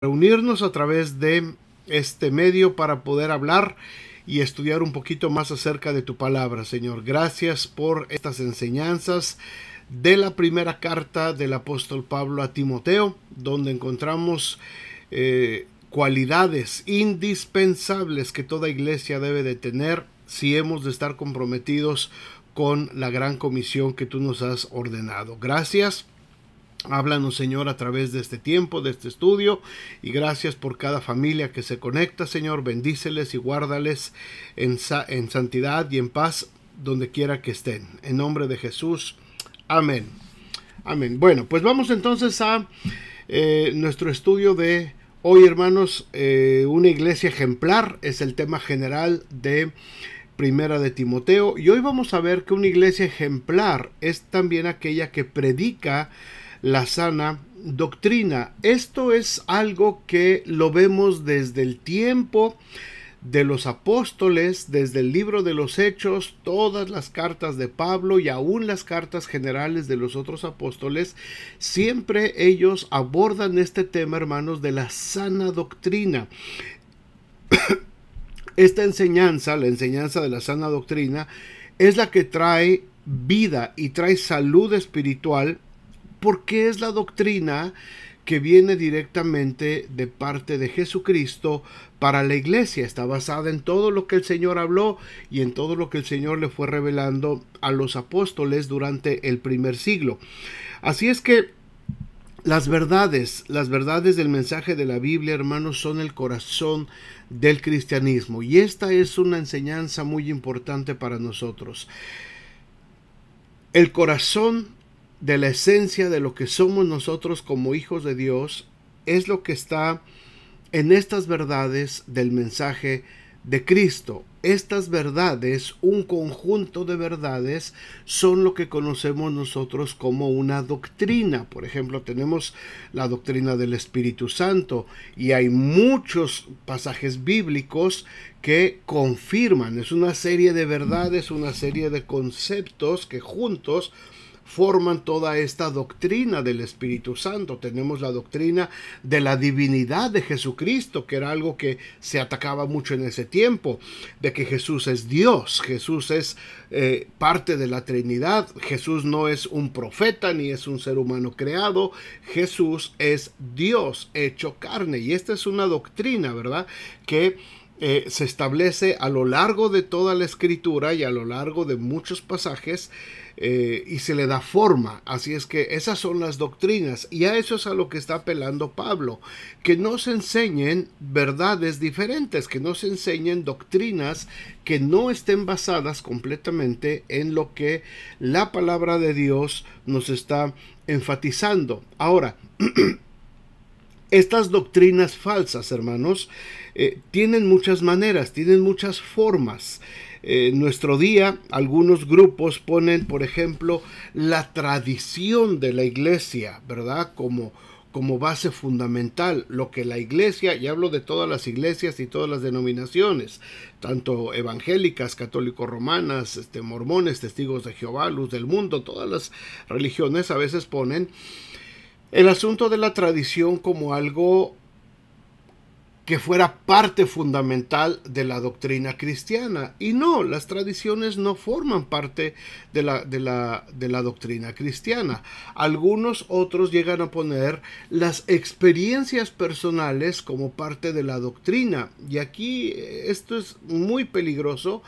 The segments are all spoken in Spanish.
reunirnos a través de este medio para poder hablar y estudiar un poquito más acerca de tu palabra, Señor. Gracias por estas enseñanzas de la primera carta del apóstol Pablo a Timoteo, donde encontramos cualidades indispensables que toda iglesia debe de tener si hemos de estar comprometidos con la gran comisión que tú nos has ordenado. Gracias. Háblanos, Señor, a través de este tiempo, de este estudio, y gracias por cada familia que se conecta, Señor. Bendíceles y guárdales en santidad y en paz donde quiera que estén. En nombre de Jesús. Amén. Amén. Bueno, pues vamos entonces a nuestro estudio de hoy, hermanos. Una iglesia ejemplar es el tema general de Primera de Timoteo. Y hoy vamos a ver que una iglesia ejemplar es también aquella que predica la sana doctrina. Esto es algo que lo vemos desde el tiempo de los apóstoles, desde el libro de los Hechos, todas las cartas de Pablo y aún las cartas generales de los otros apóstoles. Siempre ellos abordan este tema, hermanos, de la sana doctrina. Esta enseñanza, la enseñanza de la sana doctrina, es la que trae vida y trae salud espiritual, porque es la doctrina que viene directamente de parte de Jesucristo para la iglesia. Está basada en todo lo que el Señor habló y en todo lo que el Señor le fue revelando a los apóstoles durante el primer siglo. Así es que las verdades del mensaje de la Biblia, hermanos, son el corazón del cristianismo. Y esta es una enseñanza muy importante para nosotros. El corazón de la esencia de lo que somos nosotros como hijos de Dios es lo que está en estas verdades del mensaje de Cristo. Estas verdades, un conjunto de verdades, son lo que conocemos nosotros como una doctrina. Por ejemplo, tenemos la doctrina del Espíritu Santo y hay muchos pasajes bíblicos que confirman. Es una serie de verdades, una serie de conceptos que juntos forman toda esta doctrina del Espíritu Santo. Tenemos la doctrina de la divinidad de Jesucristo, que era algo que se atacaba mucho en ese tiempo, de que Jesús es Dios, Jesús es parte de la Trinidad, Jesús no es un profeta ni es un ser humano creado, Jesús es Dios hecho carne. Y esta es una doctrina, ¿verdad?, que se establece a lo largo de toda la escritura y a lo largo de muchos pasajes, y se le da forma. Así es que esas son las doctrinas, y a eso es a lo que está apelando Pablo, que no se enseñen verdades diferentes, que no se enseñen doctrinas que no estén basadas completamente en lo que la palabra de Dios nos está enfatizando. Ahora, estas doctrinas falsas, hermanos, tienen muchas maneras, tienen muchas formas. En nuestro día, algunos grupos ponen, por ejemplo, la tradición de la iglesia, ¿verdad?, como base fundamental. Lo que la iglesia, y hablo de todas las iglesias y todas las denominaciones, tanto evangélicas, católicos romanas, mormones, testigos de Jehová, luz del mundo, todas las religiones a veces ponen el asunto de la tradición como algo que fuera parte fundamental de la doctrina cristiana. Y no, las tradiciones no forman parte de la doctrina cristiana. Algunos otros llegan a poner las experiencias personales como parte de la doctrina. Y aquí esto es muy peligroso,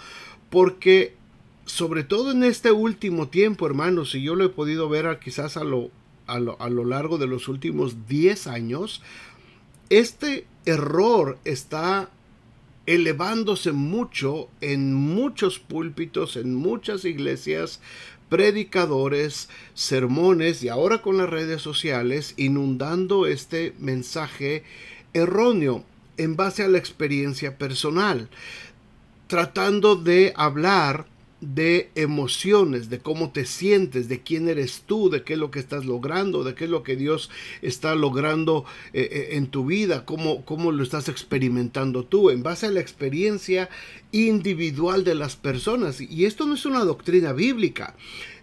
porque sobre todo en este último tiempo, hermanos, y yo lo he podido ver quizás a lo largo de los últimos 10 años, este error está elevándose mucho en muchos púlpitos, en muchas iglesias, predicadores, sermones y ahora con las redes sociales, inundando este mensaje erróneo en base a la experiencia personal, tratando de hablar de emociones, de cómo te sientes, de quién eres tú, de qué es lo que estás logrando, de qué es lo que Dios está logrando en tu vida, cómo lo estás experimentando tú, en base a la experiencia individual de las personas. Y esto no es una doctrina bíblica.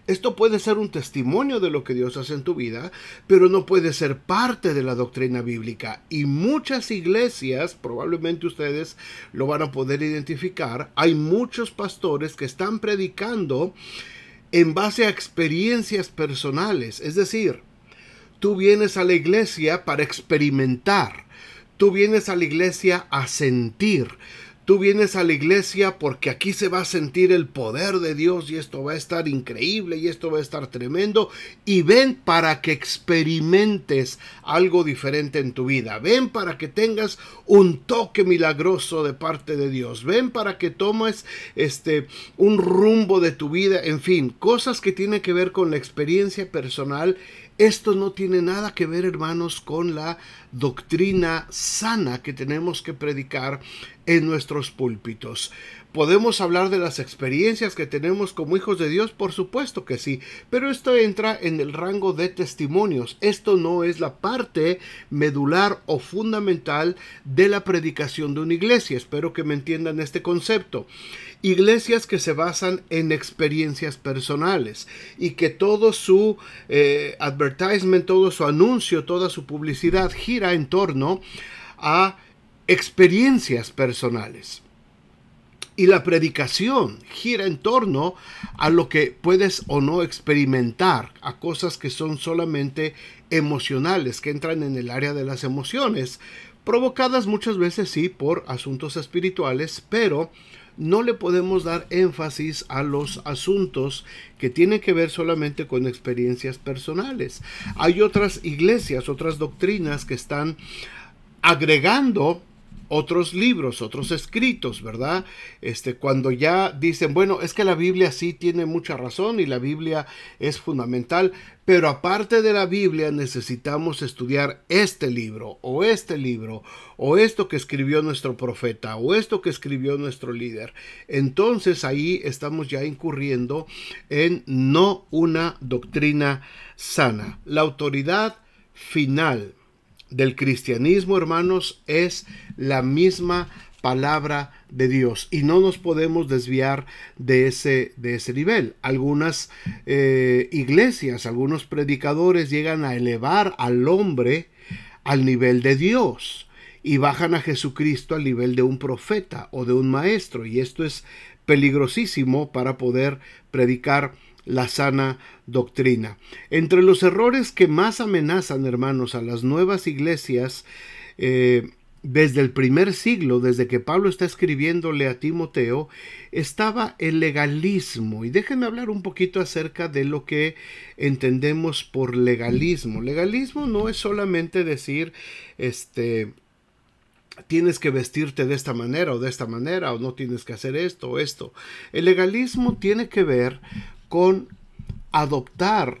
Esto puede ser un testimonio de lo que Dios hace en tu vida, pero no puede ser parte de la doctrina bíblica. Y muchas iglesias, probablemente ustedes lo van a poder identificar, hay muchos pastores que están predicando en base a experiencias personales. Es decir, tú vienes a la iglesia para experimentar, tú vienes a la iglesia a sentir. Tú vienes a la iglesia porque aquí se va a sentir el poder de Dios y esto va a estar increíble y esto va a estar tremendo. Y ven para que experimentes algo diferente en tu vida. Ven para que tengas un toque milagroso de parte de Dios. Ven para que tomes un rumbo de tu vida. En fin, cosas que tienen que ver con la experiencia personal. Esto no tiene nada que ver, hermanos, con la doctrina sana que tenemos que predicar en nuestros púlpitos. ¿Podemos hablar de las experiencias que tenemos como hijos de Dios? Por supuesto que sí, pero esto entra en el rango de testimonios. Esto no es la parte medular o fundamental de la predicación de una iglesia. Espero que me entiendan este concepto. Iglesias que se basan en experiencias personales y que todo su advertisement, todo su anuncio, toda su publicidad gira en torno a experiencias personales. Y la predicación gira en torno a lo que puedes o no experimentar, a cosas que son solamente emocionales, que entran en el área de las emociones, provocadas muchas veces sí por asuntos espirituales, pero no le podemos dar énfasis a los asuntos que tienen que ver solamente con experiencias personales. Hay otras iglesias, otras doctrinas que están agregando otros libros, otros escritos, ¿verdad? Cuando ya dicen, bueno, es que la Biblia sí tiene mucha razón y la Biblia es fundamental, pero aparte de la Biblia necesitamos estudiar este libro, o esto que escribió nuestro profeta, o esto que escribió nuestro líder. Entonces ahí estamos ya incurriendo en no una doctrina sana. La autoridad final del cristianismo, hermanos, es la misma palabra de Dios y no nos podemos desviar de ese nivel. Algunas iglesias, algunos predicadores llegan a elevar al hombre al nivel de Dios y bajan a Jesucristo al nivel de un profeta o de un maestro, y esto es peligrosísimo para poder predicar la sana doctrina. Entre los errores que más amenazan, hermanos, a las nuevas iglesias desde el primer siglo, desde que Pablo está escribiéndole a Timoteo, estaba el legalismo. Y déjenme hablar un poquito acerca de lo que entendemos por legalismo. Legalismo no es solamente decir, tienes que vestirte de esta manera, o no tienes que hacer esto o esto. El legalismo tiene que ver con adoptar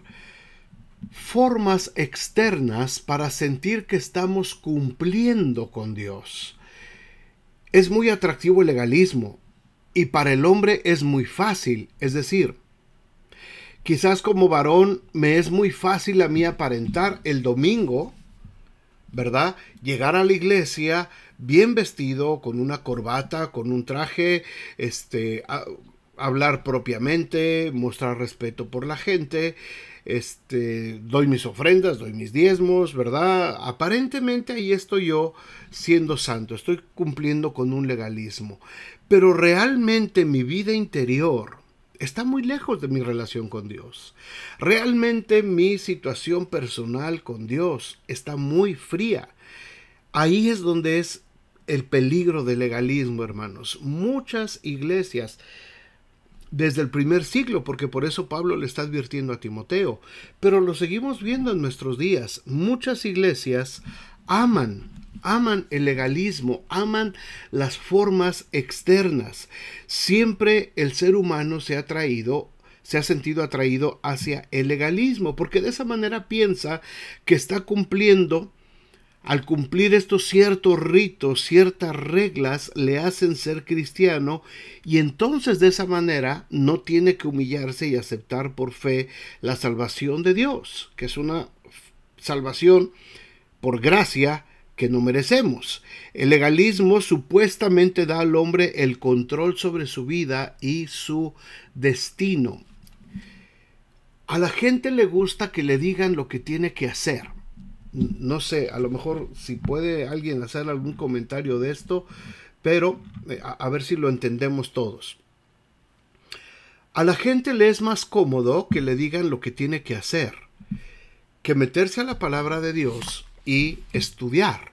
formas externas para sentir que estamos cumpliendo con Dios. Es muy atractivo el legalismo y para el hombre es muy fácil, es decir, quizás como varón me es muy fácil a mí aparentar el domingo, ¿verdad? Llegar a la iglesia bien vestido, con una corbata, con un traje, hablar propiamente, mostrar respeto por la gente, doy mis ofrendas, doy mis diezmos, ¿verdad? Aparentemente ahí estoy yo siendo santo, estoy cumpliendo con un legalismo, pero realmente mi vida interior está muy lejos de mi relación con Dios. Realmente mi situación personal con Dios está muy fría. Ahí es donde es el peligro del legalismo, hermanos. Muchas iglesias desde el primer siglo, porque por eso Pablo le está advirtiendo a Timoteo, pero lo seguimos viendo en nuestros días. Muchas iglesias aman el legalismo, aman las formas externas. Siempre el ser humano se ha sentido atraído hacia el legalismo, porque de esa manera piensa que está cumpliendo. Al cumplir estos ciertos ritos, ciertas reglas, le hacen ser cristiano, y entonces de esa manera no tiene que humillarse y aceptar por fe la salvación de Dios, que es una salvación por gracia que no merecemos. El legalismo supuestamente da al hombre el control sobre su vida y su destino. A la gente le gusta que le digan lo que tiene que hacer. No sé, a lo mejor si puede alguien hacer algún comentario de esto, pero a ver si lo entendemos todos. A la gente le es más cómodo que le digan lo que tiene que hacer, que meterse a la palabra de Dios y estudiar,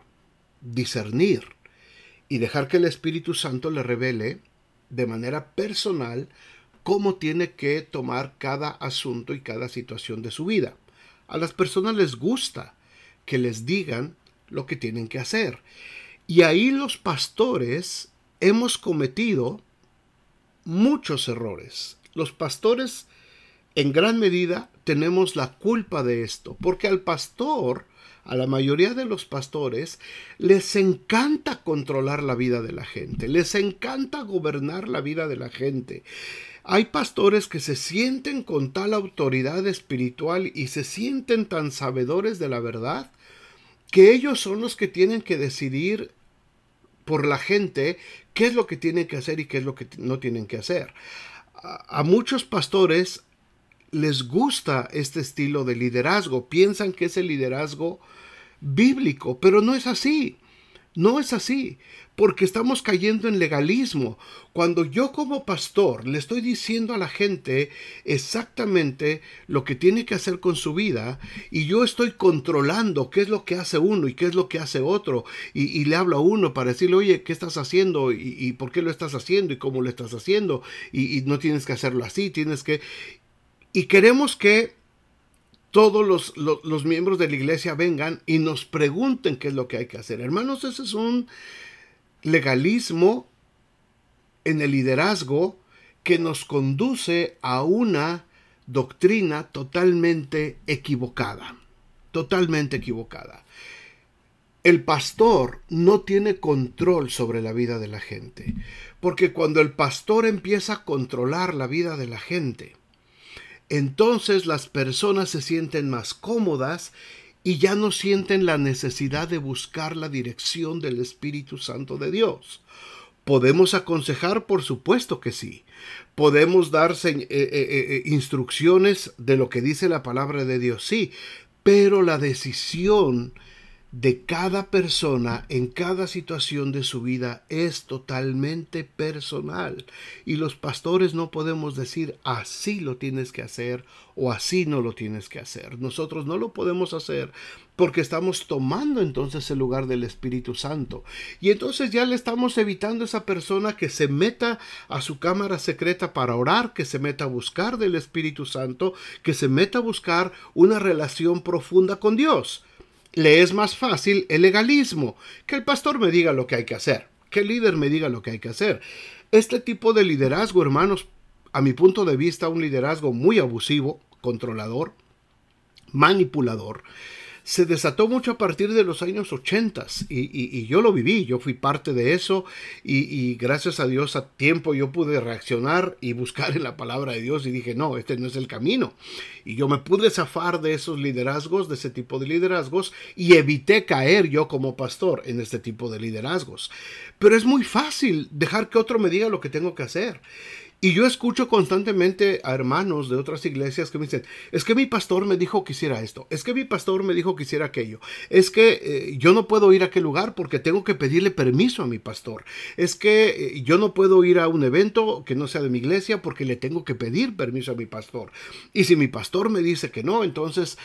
discernir y dejar que el Espíritu Santo le revele de manera personal cómo tiene que tomar cada asunto y cada situación de su vida. A las personas les gusta que les digan lo que tienen que hacer. Y ahí los pastores hemos cometido muchos errores. Los pastores en gran medida tenemos la culpa de esto, porque al pastor, a la mayoría de los pastores, les encanta controlar la vida de la gente, les encanta gobernar la vida de la gente. Hay pastores que se sienten con tal autoridad espiritual y se sienten tan sabedores de la verdad que ellos son los que tienen que decidir por la gente qué es lo que tienen que hacer y qué es lo que no tienen que hacer. A muchos pastores les gusta este estilo de liderazgo, piensan que es el liderazgo bíblico, pero no es así. No es así, porque estamos cayendo en legalismo. Cuando yo como pastor le estoy diciendo a la gente exactamente lo que tiene que hacer con su vida y yo estoy controlando qué es lo que hace uno y qué es lo que hace otro y le hablo a uno para decirle, oye, ¿qué estás haciendo? ¿Y por qué lo estás haciendo? ¿Y cómo lo estás haciendo? Y no tienes que hacerlo así, tienes que... Y queremos que todos los miembros de la iglesia vengan y nos pregunten qué es lo que hay que hacer. Hermanos, ese es un legalismo en el liderazgo que nos conduce a una doctrina totalmente equivocada. Totalmente equivocada. El pastor no tiene control sobre la vida de la gente, porque cuando el pastor empieza a controlar la vida de la gente, entonces las personas se sienten más cómodas y ya no sienten la necesidad de buscar la dirección del Espíritu Santo de Dios. ¿Podemos aconsejar? Por supuesto que sí. ¿Podemos dar instrucciones de lo que dice la palabra de Dios? Sí, pero la decisión de cada persona en cada situación de su vida es totalmente personal y los pastores no podemos decir así lo tienes que hacer o así no lo tienes que hacer. Nosotros no lo podemos hacer porque estamos tomando entonces el lugar del Espíritu Santo y entonces ya le estamos evitando a esa persona que se meta a su cámara secreta para orar, que se meta a buscar del Espíritu Santo, que se meta a buscar una relación profunda con Dios. Le es más fácil el legalismo, que el pastor me diga lo que hay que hacer, que el líder me diga lo que hay que hacer. Este tipo de liderazgo, hermanos, a mi punto de vista, un liderazgo muy abusivo, controlador, manipulador, se desató mucho a partir de los años 80 y yo lo viví, yo fui parte de eso y gracias a Dios a tiempo yo pude reaccionar y buscar en la palabra de Dios y dije, no, este no es el camino. Y yo me pude zafar de esos liderazgos, de ese tipo de liderazgos y evité caer yo como pastor en este tipo de liderazgos. Pero es muy fácil dejar que otro me diga lo que tengo que hacer. Y yo escucho constantemente a hermanos de otras iglesias que me dicen, es que mi pastor me dijo que hiciera esto, es que mi pastor me dijo que hiciera aquello, es que yo no puedo ir a aquel lugar porque tengo que pedirle permiso a mi pastor, es que yo no puedo ir a un evento que no sea de mi iglesia porque le tengo que pedir permiso a mi pastor. Y si mi pastor me dice que no, entonces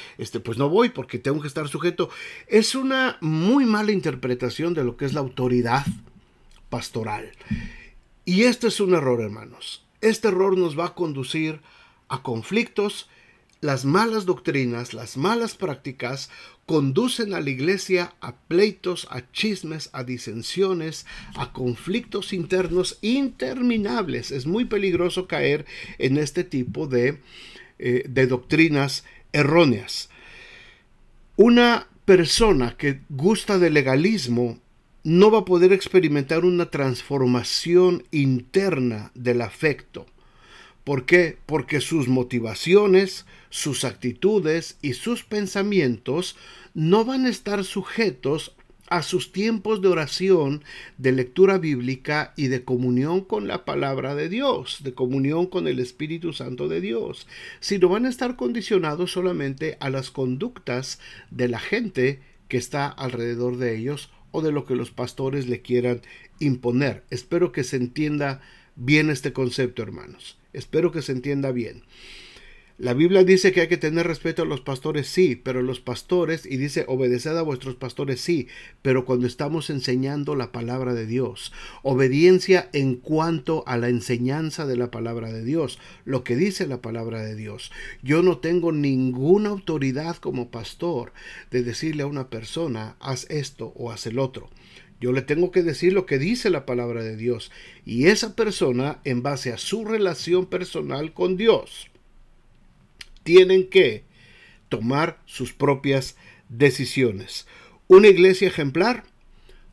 pues no voy porque tengo que estar sujeto. Es una muy mala interpretación de lo que es la autoridad pastoral. Y este es un error, hermanos. Este error nos va a conducir a conflictos. Las malas doctrinas, las malas prácticas conducen a la iglesia a pleitos, a chismes, a disensiones, a conflictos internos interminables. Es muy peligroso caer en este tipo de doctrinas erróneas. Una persona que gusta del legalismo no va a poder experimentar una transformación interna del afecto. ¿Por qué? Porque sus motivaciones, sus actitudes y sus pensamientos no van a estar sujetos a sus tiempos de oración, de lectura bíblica y de comunión con la palabra de Dios, de comunión con el Espíritu Santo de Dios, sino van a estar condicionados solamente a las conductas de la gente que está alrededor de ellos o de lo que los pastores le quieran imponer. Espero que se entienda bien este concepto, hermanos. Espero que se entienda bien. La Biblia dice que hay que tener respeto a los pastores, sí, pero los pastores, y dice obedeced a vuestros pastores, sí, pero cuando estamos enseñando la palabra de Dios, obediencia en cuanto a la enseñanza de la palabra de Dios, lo que dice la palabra de Dios. Yo no tengo ninguna autoridad como pastor de decirle a una persona, haz esto o haz el otro. Yo le tengo que decir lo que dice la palabra de Dios, y esa persona, en base a su relación personal con Dios, tienen que tomar sus propias decisiones. Una iglesia ejemplar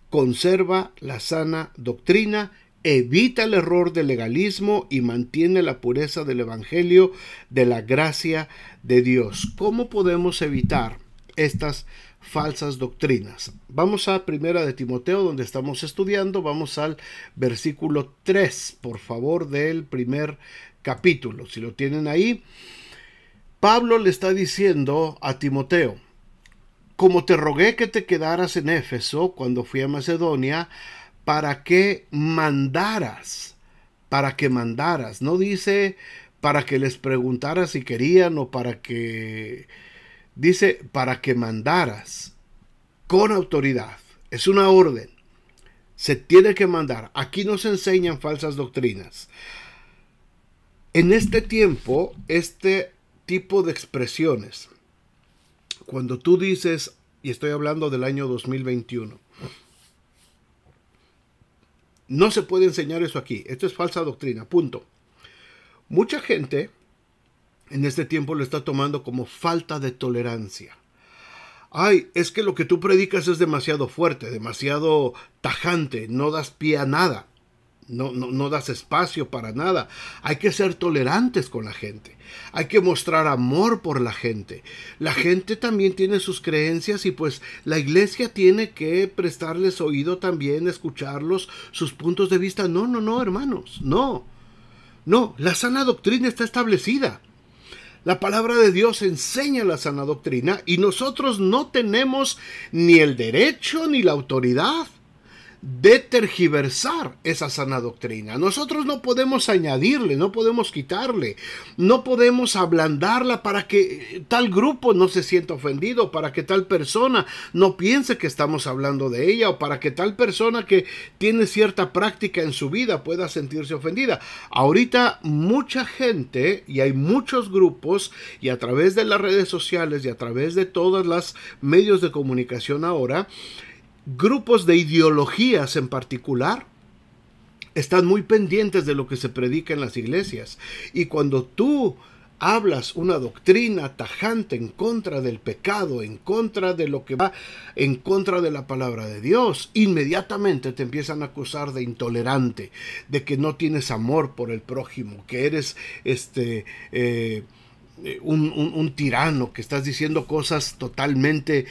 conserva la sana doctrina, evita el error del legalismo y mantiene la pureza del evangelio de la gracia de Dios. ¿Cómo podemos evitar estas falsas doctrinas? Vamos a Primera de Timoteo, donde estamos estudiando. Vamos al versículo 3, por favor, del primer capítulo. Si lo tienen ahí, Pablo le está diciendo a Timoteo: como te rogué que te quedaras en Éfeso cuando fui a Macedonia, para que mandaras, no dice para que les preguntaras si querían o para que, dice para que mandaras con autoridad. Es una orden, se tiene que mandar. Aquí no se enseñan falsas doctrinas. En este tiempo, este tipo de expresiones, cuando tú dices, y estoy hablando del año 2021, no se puede enseñar eso aquí, esto es falsa doctrina, punto. Mucha gente en este tiempo lo está tomando como falta de tolerancia. Ay, es que lo que tú predicas es demasiado fuerte, demasiado tajante, no das pie a nada. No das espacio para nada. Hay que ser tolerantes con la gente. Hay que mostrar amor por la gente. La gente también tiene sus creencias y pues la iglesia tiene que prestarles oído también, escucharlos, sus puntos de vista. No, hermanos, no. La sana doctrina está establecida. La palabra de Dios enseña la sana doctrina y nosotros no tenemos ni el derecho ni la autoridad de tergiversar esa sana doctrina. Nosotros no podemos añadirle, no podemos quitarle, no podemos ablandarla para que tal grupo no se sienta ofendido, para que tal persona no piense que estamos hablando de ella, o para que tal persona que tiene cierta práctica en su vida pueda sentirse ofendida. Ahorita mucha gente, y hay muchos grupos, y a través de las redes sociales y a través de todos los medios de comunicación ahora, grupos de ideologías en particular están muy pendientes de lo que se predica en las iglesias. Y cuando tú hablas una doctrina tajante en contra del pecado, en contra de lo que va en contra de la palabra de Dios, inmediatamente te empiezan a acusar de intolerante, de que no tienes amor por el prójimo, que eres un tirano, que estás diciendo cosas totalmente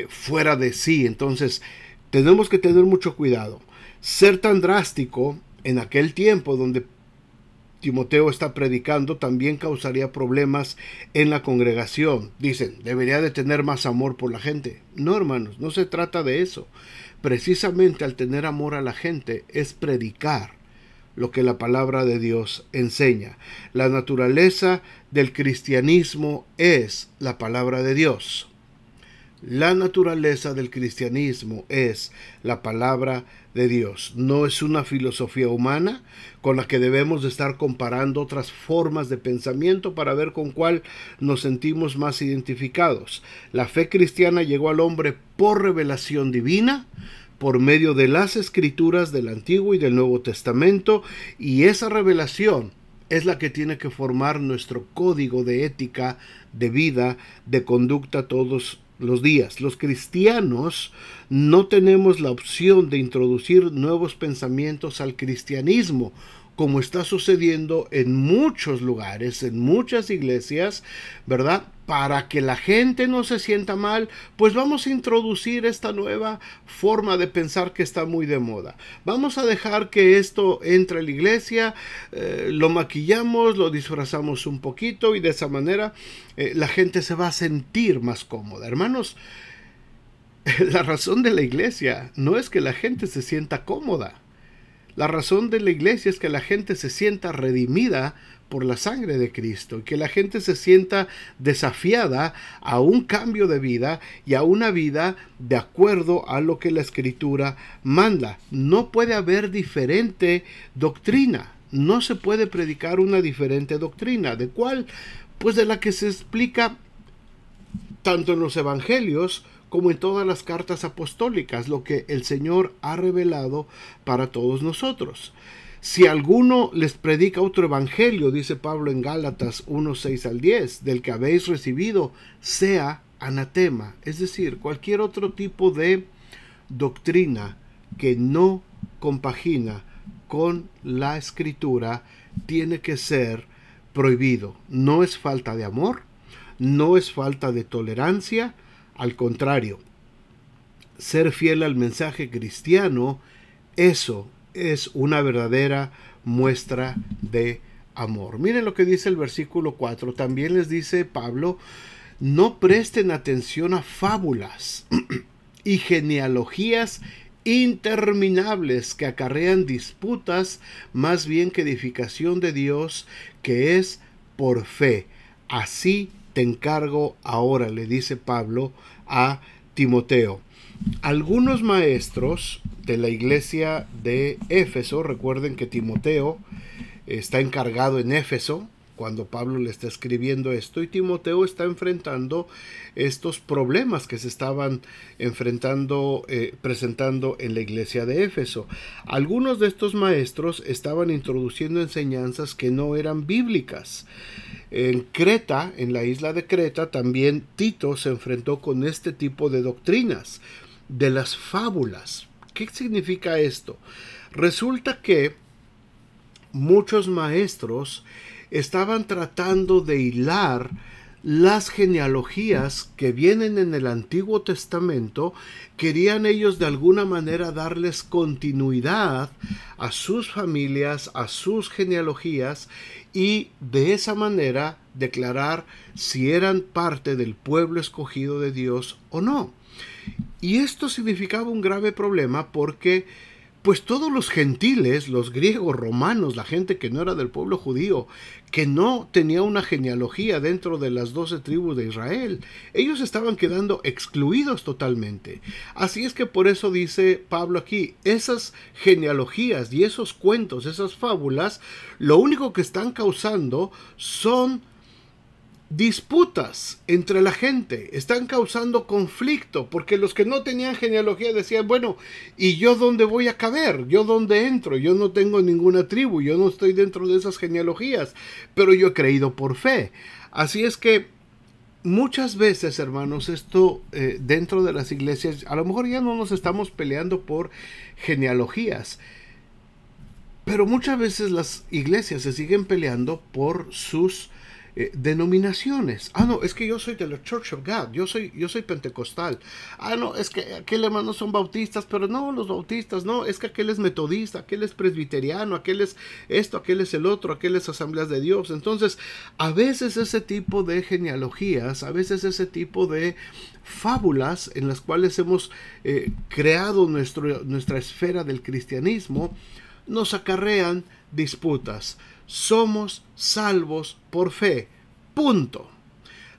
fuera de sí. Entonces tenemos que tener mucho cuidado. Ser tan drástico en aquel tiempo donde Timoteo está predicando también causaría problemas en la congregación. Dicen, debería de tener más amor por la gente. No, hermanos, no se trata de eso. Precisamente al tener amor a la gente es predicar lo que la palabra de Dios enseña. La naturaleza del cristianismo es la palabra de Dios. La naturaleza del cristianismo es la palabra de Dios. No es una filosofía humana con la que debemos de estar comparando otras formas de pensamiento para ver con cuál nos sentimos más identificados. La fe cristiana llegó al hombre por revelación divina, por medio de las escrituras del Antiguo y del Nuevo Testamento, y esa revelación es la que tiene que formar nuestro código de ética, de vida, de conducta todos los días. Los cristianos no tenemos la opción de introducir nuevos pensamientos al cristianismo, como está sucediendo en muchos lugares, en muchas iglesias, ¿verdad? Para que la gente no se sienta mal, pues vamos a introducir esta nueva forma de pensar que está muy de moda. Vamos a dejar que esto entre a la iglesia, lo maquillamos, lo disfrazamos un poquito y de esa manera la gente se va a sentir más cómoda. Hermanos, la razón de la iglesia no es que la gente se sienta cómoda. La razón de la iglesia es que la gente se sienta redimida por la sangre de Cristo y que la gente se sienta desafiada a un cambio de vida y a una vida de acuerdo a lo que la Escritura manda. No puede haber diferente doctrina. No se puede predicar una diferente doctrina. ¿De cuál? Pues de la que se explica tanto en los evangelios como en todas las cartas apostólicas, lo que el Señor ha revelado para todos nosotros. Si alguno les predica otro evangelio, dice Pablo en Gálatas 1:6-10, del que habéis recibido, sea anatema. Es decir, cualquier otro tipo de doctrina que no compagina con la Escritura tiene que ser prohibido. No es falta de amor, no es falta de tolerancia. Al contrario, ser fiel al mensaje cristiano, eso es una verdadera muestra de amor. Miren lo que dice el versículo 4. También les dice Pablo, no presten atención a fábulas y genealogías interminables que acarrean disputas más bien que edificación de Dios, que es por fe. Así te encargo ahora, le dice Pablo a Timoteo. Algunos maestros de la iglesia de Éfeso, recuerden que Timoteo está encargado en Éfeso cuando Pablo le está escribiendo esto, y Timoteo está enfrentando estos problemas que se estaban presentando en la iglesia de Éfeso. Algunos de estos maestros estaban introduciendo enseñanzas que no eran bíblicas. En Creta, en la isla de Creta, también Tito se enfrentó con este tipo de doctrinas, de las fábulas. ¿Qué significa esto? Resulta que muchos maestros estaban tratando de hilar las genealogías que vienen en el Antiguo Testamento. Querían ellos de alguna manera darles continuidad a sus familias, a sus genealogías, y de esa manera declarar si eran parte del pueblo escogido de Dios o no. Y esto significaba un grave problema porque pues todos los gentiles, los griegos, romanos, la gente que no era del pueblo judío, que no tenía una genealogía dentro de las 12 tribus de Israel, ellos estaban quedando excluidos totalmente. Así es que por eso dice Pablo aquí, esas genealogías y esos cuentos, esas fábulas, lo único que están causando son disputas entre la gente, están causando conflicto, porque los que no tenían genealogía decían, bueno, ¿y yo dónde voy a caber? ¿Yo dónde entro? Yo no tengo ninguna tribu, yo no estoy dentro de esas genealogías, pero yo he creído por fe. Así es que muchas veces, hermanos, esto dentro de las iglesias, a lo mejor ya no nos estamos peleando por genealogías, pero muchas veces las iglesias se siguen peleando por sus denominaciones. No, es que yo soy de la Church of God, yo soy pentecostal. No, es que aquel hermano son bautistas, pero no, los bautistas, no, es que aquel es metodista, aquel es presbiteriano, aquel es esto, aquel es el otro, aquel es Asambleas de Dios. Entonces, a veces ese tipo de genealogías, a veces ese tipo de fábulas en las cuales hemos creado nuestra esfera del cristianismo, nos acarrean disputas. Somos salvos por fe. Punto.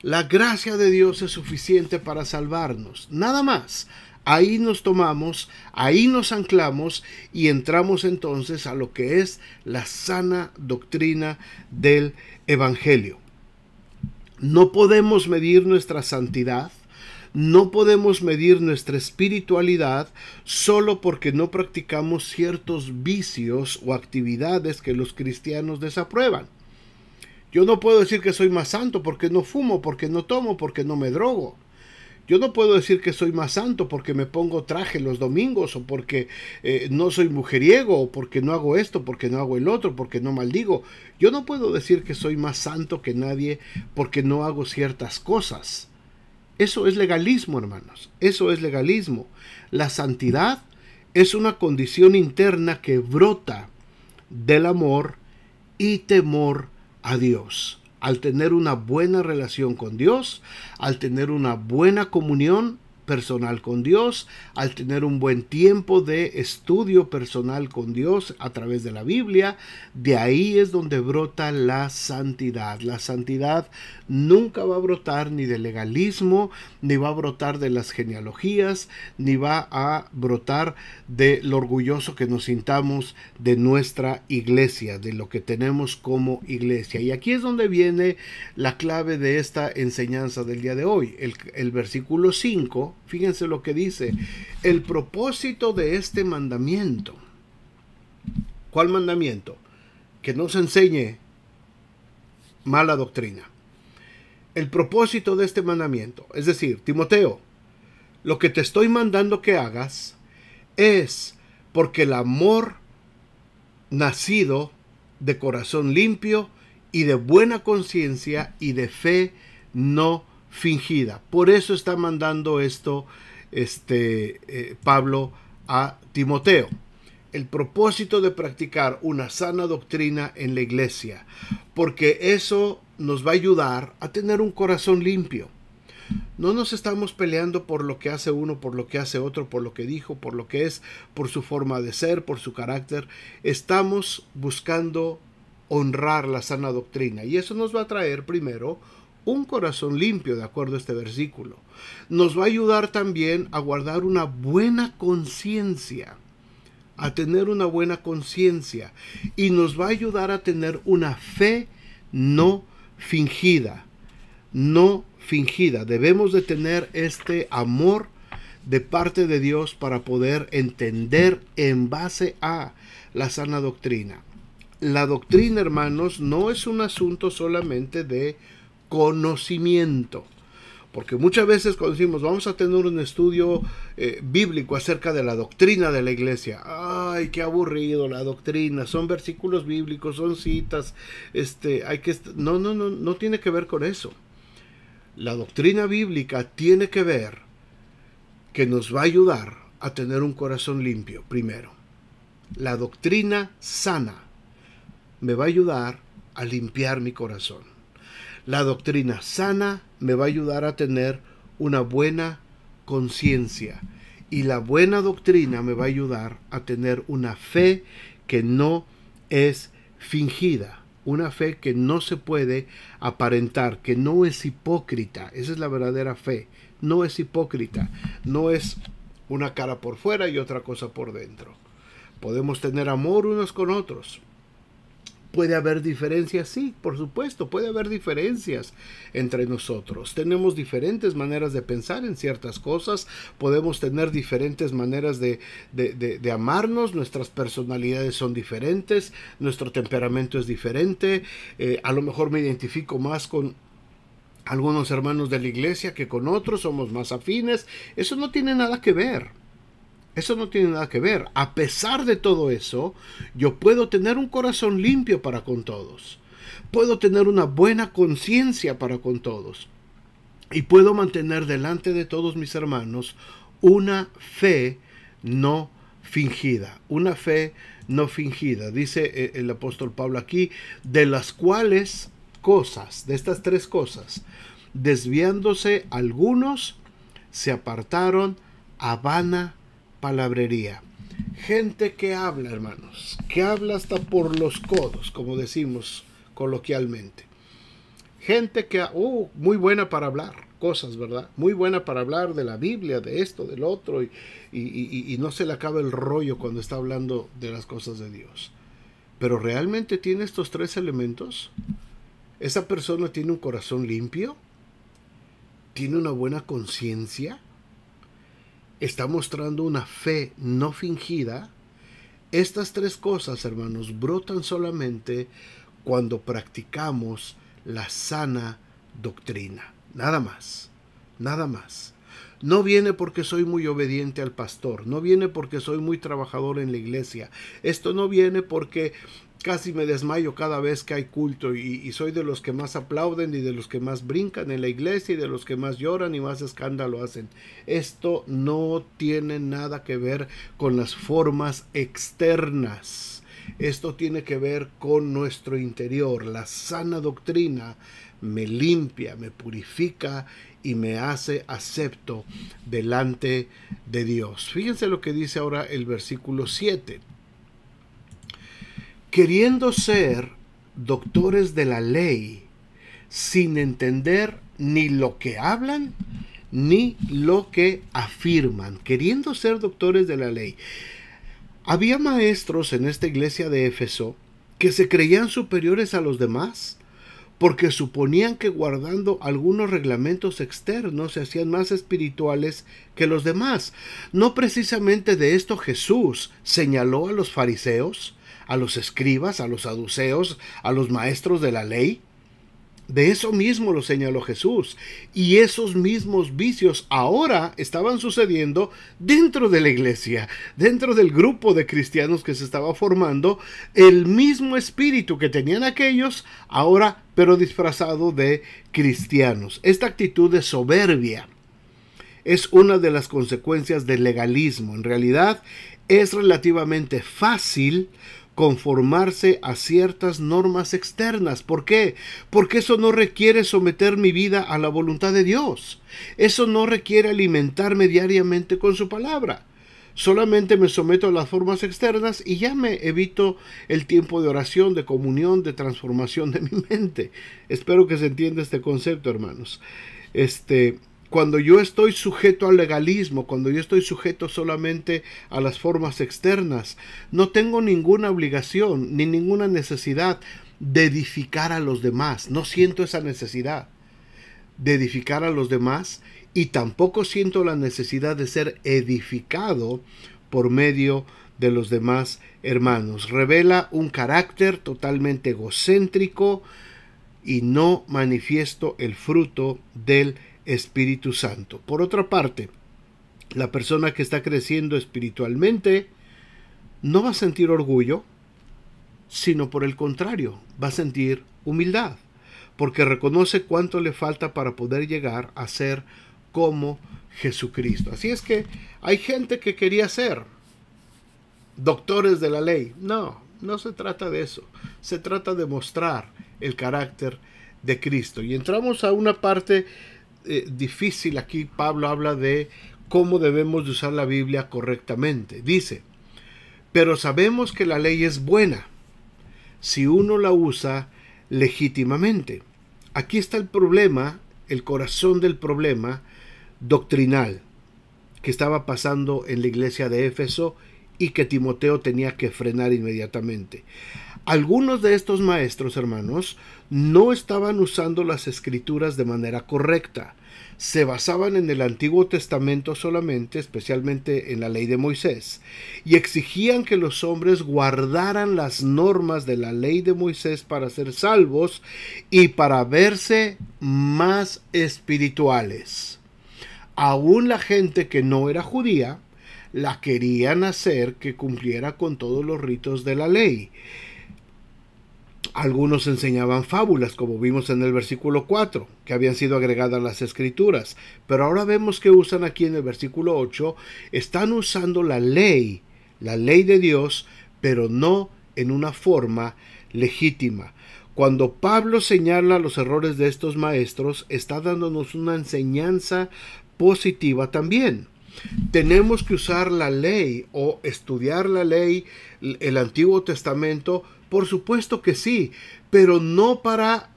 La gracia de Dios es suficiente para salvarnos. Nada más. Ahí nos tomamos, ahí nos anclamos y entramos entonces a lo que es la sana doctrina del Evangelio. No podemos medir nuestra santidad, no podemos medir nuestra espiritualidad solo porque no practicamos ciertos vicios o actividades que los cristianos desaprueban. Yo no puedo decir que soy más santo porque no fumo, porque no tomo, porque no me drogo. Yo no puedo decir que soy más santo porque me pongo traje los domingos, o porque no soy mujeriego, o porque no hago esto, porque no hago el otro, porque no maldigo. Yo no puedo decir que soy más santo que nadie porque no hago ciertas cosas. Eso es legalismo, hermanos. Eso es legalismo. La santidad es una condición interna que brota del amor y temor a Dios. Al tener una buena relación con Dios, al tener una buena comunión personal con Dios, al tener un buen tiempo de estudio personal con Dios a través de la Biblia, de ahí es donde brota la santidad. La santidad nunca va a brotar ni del legalismo, ni va a brotar de las genealogías, ni va a brotar de lo orgulloso que nos sintamos de nuestra iglesia, de lo que tenemos como iglesia. Y aquí es donde viene la clave de esta enseñanza del día de hoy. El versículo 5, fíjense lo que dice: el propósito de este mandamiento. ¿Cuál mandamiento? Que no se enseñe mala doctrina. El propósito de este mandamiento, es decir, Timoteo, lo que te estoy mandando que hagas es porque el amor nacido de corazón limpio y de buena conciencia y de fe no fingida. Por eso está mandando esto Pablo a Timoteo. El propósito de practicar una sana doctrina en la iglesia, porque eso nos va a ayudar a tener un corazón limpio. No nos estamos peleando por lo que hace uno, por lo que hace otro, por lo que dijo, por lo que es, por su forma de ser, por su carácter. Estamos buscando honrar la sana doctrina, y eso nos va a traer primero un corazón limpio, de acuerdo a este versículo. Nos va a ayudar también a guardar una buena conciencia, a tener una buena conciencia, y nos va a ayudar a tener una fe no fingida. No fingida. Debemos de tener este amor de parte de Dios para poder entender en base a la sana doctrina. La doctrina, hermanos, no es un asunto solamente de conocimiento. Porque muchas veces cuando decimos vamos a tener un estudio bíblico acerca de la doctrina de la iglesia, ay, qué aburrido la doctrina, son versículos bíblicos, son citas, no tiene que ver con eso. La doctrina bíblica tiene que ver que nos va a ayudar a tener un corazón limpio, primero. La doctrina sana me va a ayudar a limpiar mi corazón. La doctrina sana me va a ayudar a tener una buena conciencia. Y la buena doctrina me va a ayudar a tener una fe que no es fingida. Una fe que no se puede aparentar, que no es hipócrita. Esa es la verdadera fe. No es hipócrita. No es una cara por fuera y otra cosa por dentro. Podemos tener amor unos con otros. ¿Puede haber diferencias? Sí, por supuesto, puede haber diferencias entre nosotros. Tenemos diferentes maneras de pensar en ciertas cosas, podemos tener diferentes maneras de amarnos, nuestras personalidades son diferentes, nuestro temperamento es diferente, a lo mejor me identifico más con algunos hermanos de la iglesia que con otros, somos más afines. Eso no tiene nada que ver. Eso no tiene nada que ver. A pesar de todo eso, yo puedo tener un corazón limpio para con todos. Puedo tener una buena conciencia para con todos. Y puedo mantener delante de todos mis hermanos una fe no fingida. Una fe no fingida. Dice el apóstol Pablo aquí, de las cuales cosas, de estas tres cosas, desviándose algunos, se apartaron a vana palabrería. Gente que habla, hermanos, que habla hasta por los codos, como decimos coloquialmente. Gente que, muy buena para hablar cosas, ¿verdad? Muy buena para hablar de la Biblia, de esto, del otro, y no se le acaba el rollo cuando está hablando de las cosas de Dios. Pero ¿realmente tiene estos tres elementos? ¿Esa persona tiene un corazón limpio? ¿Tiene una buena conciencia? ¿Está mostrando una fe no fingida? Estas tres cosas, hermanos, brotan solamente cuando practicamos la sana doctrina. Nada más. Nada más. No viene porque soy muy obediente al pastor, no viene porque soy muy trabajador en la iglesia, esto no viene porque casi me desmayo cada vez que hay culto y soy de los que más aplauden y de los que más brincan en la iglesia y de los que más lloran y más escándalo hacen. Esto no tiene nada que ver con las formas externas. Esto tiene que ver con nuestro interior. La sana doctrina me limpia, me purifica y me hace acepto delante de Dios. Fíjense lo que dice ahora el versículo 7. Queriendo ser doctores de la ley, sin entender ni lo que hablan, ni lo que afirman. Queriendo ser doctores de la ley. Había maestros en esta iglesia de Éfeso que se creían superiores a los demás, porque suponían que guardando algunos reglamentos externos se hacían más espirituales que los demás. No precisamente de esto Jesús señaló a los fariseos, a los escribas, a los saduceos, a los maestros de la ley. De eso mismo lo señaló Jesús. Y esos mismos vicios ahora estaban sucediendo dentro de la iglesia, dentro del grupo de cristianos que se estaba formando. El mismo espíritu que tenían aquellos, ahora pero disfrazado de cristianos. Esta actitud de soberbia es una de las consecuencias del legalismo. En realidad es relativamente fácil conformarse a ciertas normas externas. ¿Por qué? Porque eso no requiere someter mi vida a la voluntad de Dios. Eso no requiere alimentarme diariamente con su palabra. Solamente me someto a las formas externas y ya me evito el tiempo de oración, de comunión, de transformación de mi mente. Espero que se entienda este concepto, hermanos. Cuando yo estoy sujeto al legalismo, cuando yo estoy sujeto solamente a las formas externas, no tengo ninguna obligación ni ninguna necesidad de edificar a los demás. No siento esa necesidad de edificar a los demás y tampoco siento la necesidad de ser edificado por medio de los demás hermanos. Revela un carácter totalmente egocéntrico y no manifiesto el fruto del Espíritu Santo. Por otra parte, la persona que está creciendo espiritualmente no va a sentir orgullo, sino por el contrario, va a sentir humildad, porque reconoce cuánto le falta para poder llegar a ser como Jesucristo. Así es que hay gente que quería ser doctores de la ley. No se trata de eso. Se trata de mostrar el carácter de Cristo. Y entramos a una parte difícil. Aquí Pablo habla de cómo debemos de usar la Biblia correctamente. Dice, pero sabemos que la ley es buena si uno la usa legítimamente. Aquí está el problema, el corazón del problema doctrinal que estaba pasando en la iglesia de Éfeso y que Timoteo tenía que frenar inmediatamente. Algunos de estos maestros, hermanos, no estaban usando las escrituras de manera correcta. Se basaban en el Antiguo Testamento solamente, especialmente en la ley de Moisés, y exigían que los hombres guardaran las normas de la ley de Moisés para ser salvos y para verse más espirituales. Aún la gente que no era judía la querían hacer que cumpliera con todos los ritos de la ley. Algunos enseñaban fábulas, como vimos en el versículo 4, que habían sido agregadas a las escrituras. Pero ahora vemos que usan aquí en el versículo 8, están usando la ley de Dios, pero no en una forma legítima. Cuando Pablo señala los errores de estos maestros, está dándonos una enseñanza positiva también. Tenemos que usar la ley o estudiar la ley, el Antiguo Testamento, por supuesto que sí, pero no para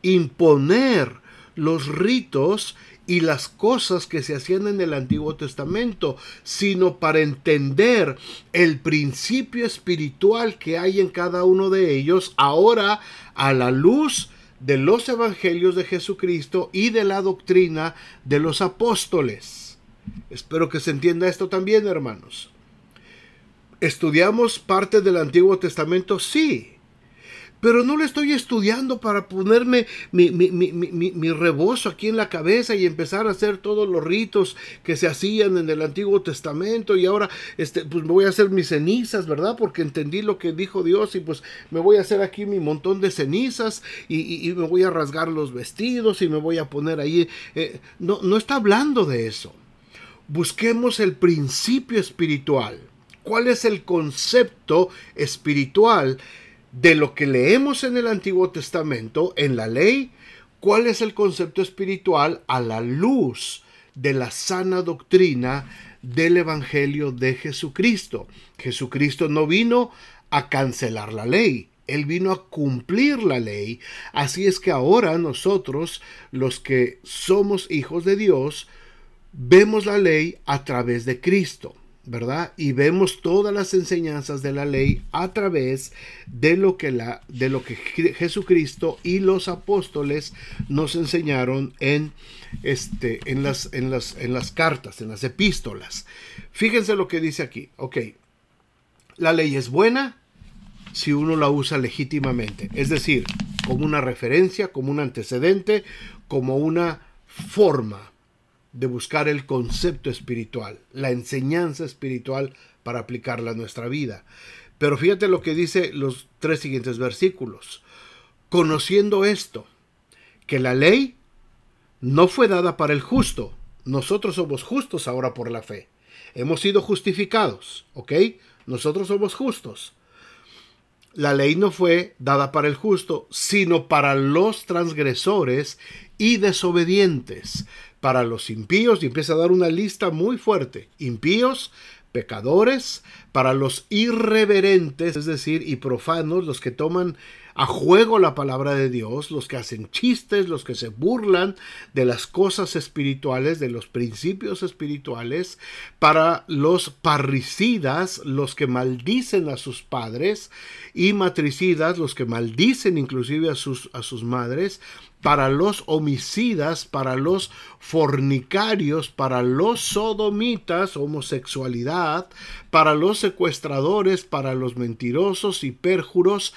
imponer los ritos y las cosas que se hacían en el Antiguo Testamento, sino para entender el principio espiritual que hay en cada uno de ellos ahora a la luz de los evangelios de Jesucristo y de la doctrina de los apóstoles. Espero que se entienda esto también, hermanos. ¿Estudiamos parte del Antiguo Testamento? Sí. pero no lo estoy estudiando para ponerme mi rebozo aquí en la cabeza y empezar a hacer todos los ritos que se hacían en el Antiguo Testamento, y ahora pues me voy a hacer mis cenizas, ¿verdad? Porque entendí lo que dijo Dios, y pues me voy a hacer aquí mi montón de cenizas y me voy a rasgar los vestidos y me voy a poner ahí. No está hablando de eso. Busquemos el principio espiritual. ¿Cuál es el concepto espiritual de lo que leemos en el Antiguo Testamento, en la ley? ¿Cuál es el concepto espiritual a la luz de la sana doctrina del Evangelio de Jesucristo? Jesucristo no vino a cancelar la ley, Él vino a cumplir la ley. Así es que ahora nosotros, los que somos hijos de Dios, vemos la ley a través de Cristo, ¿verdad? Y vemos todas las enseñanzas de la ley a través de lo que Jesucristo y los apóstoles nos enseñaron en las cartas, en las epístolas. Fíjense lo que dice aquí. Ok, la ley es buena si uno la usa legítimamente, es decir, como una referencia, como un antecedente, como una forma de buscar el concepto espiritual, la enseñanza espiritual para aplicarla a nuestra vida. Pero fíjate lo que dice los 3 siguientes versículos. Conociendo esto, que la ley no fue dada para el justo. Nosotros somos justos ahora por la fe. Hemos sido justificados, ¿ok? Nosotros somos justos. La ley no fue dada para el justo, sino para los transgresores y desobedientes, para los impíos, y empieza a dar una lista muy fuerte: impíos, pecadores, para los irreverentes, es decir, y profanos, los que toman a juego la palabra de Dios, los que hacen chistes, los que se burlan de las cosas espirituales, de los principios espirituales, para los parricidas, los que maldicen a sus padres, y matricidas, los que maldicen inclusive a sus madres, para los homicidas, para los fornicarios, para los sodomitas, homosexualidad, para los secuestradores, para los mentirosos y pérjuros,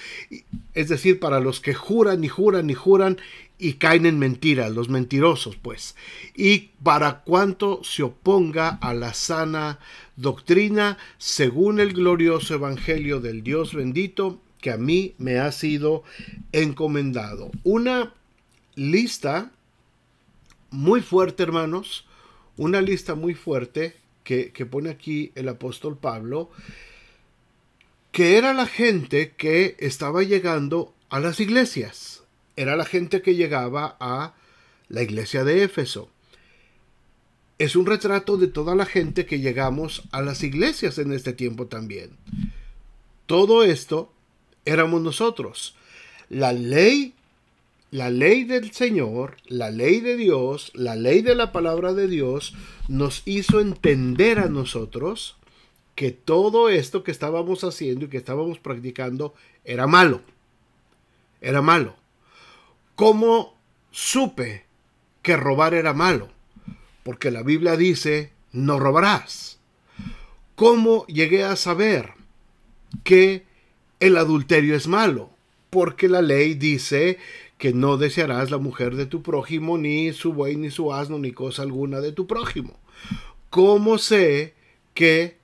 es decir, para los que juran y juran y juran y caen en mentiras, los mentirosos, pues, y para cuanto se oponga a la sana doctrina, según el glorioso evangelio del Dios bendito, que a mí me ha sido encomendado. Una lista muy fuerte, hermanos, una lista muy fuerte que pone aquí el apóstol Pablo, que era la gente que estaba llegando a las iglesias, era la gente que llegaba a la iglesia de Éfeso. Es un retrato de toda la gente que llegamos a las iglesias en este tiempo también. Todo esto éramos nosotros. La ley del Señor, la ley de Dios, la ley de la palabra de Dios nos hizo entender a nosotros que todo esto que estábamos haciendo y que estábamos practicando era malo. Era malo. ¿Cómo supe que robar era malo? Porque la Biblia dice, no robarás. ¿Cómo llegué a saber que el adulterio es malo? Porque la ley dice que no desearás la mujer de tu prójimo, ni su buey, ni su asno, ni cosa alguna de tu prójimo. ¿Cómo sé que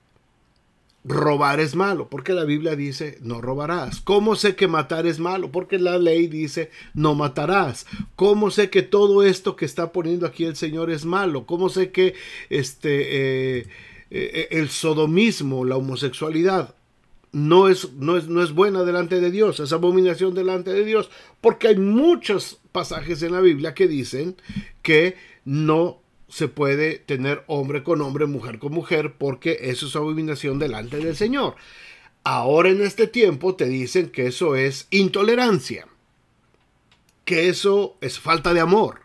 robar es malo? Porque la Biblia dice, no robarás. ¿Cómo sé que matar es malo? Porque la ley dice, no matarás. ¿Cómo sé que todo esto que está poniendo aquí el Señor es malo? ¿Cómo sé que el sodomismo, la homosexualidad, no es buena delante de Dios, es abominación delante de Dios? Porque hay muchos pasajes en la Biblia que dicen que no se puede tener hombre con hombre, mujer con mujer, porque eso es abominación delante del Señor. Ahora en este tiempo te dicen que eso es intolerancia, que eso es falta de amor.